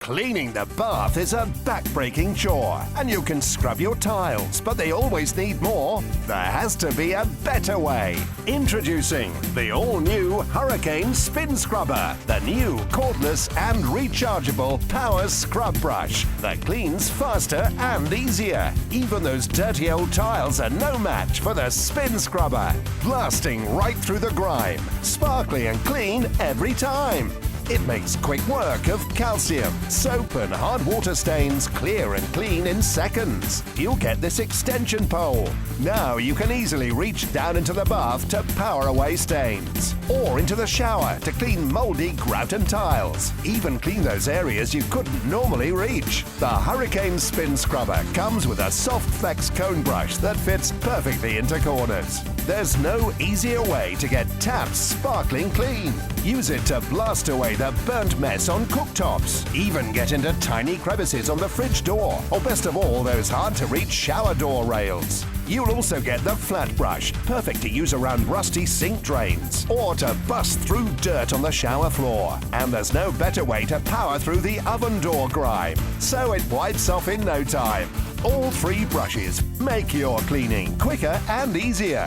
Cleaning the bath is a back-breaking chore, and you can scrub your tiles, but they always need more. There has to be a better way. Introducing the all-new Hurricane Spin Scrubber, the new cordless and rechargeable power scrub brush that cleans faster and easier. Even those dirty old tiles are no match for the Spin Scrubber, blasting right through the grime, sparkly and clean every time. It makes quick work of calcium, soap and hard water stains clear and clean in seconds. You'll get this extension pole. Now you can easily reach down into the bath to power away stains, or into the shower to clean moldy grout and tiles. Even clean those areas you couldn't normally reach. The Hurricane Spin Scrubber comes with a soft flex cone brush that fits perfectly into corners. There's no easier way to get taps sparkling clean. Use it to blast away the burnt mess on cooktops. Even get into tiny crevices on the fridge door, or best of all, those hard-to-reach shower door rails. You'll also get the flat brush, perfect to use around rusty sink drains, or to bust through dirt on the shower floor. And there's no better way to power through the oven door grime, so it wipes off in no time. All three brushes make your cleaning quicker and easier.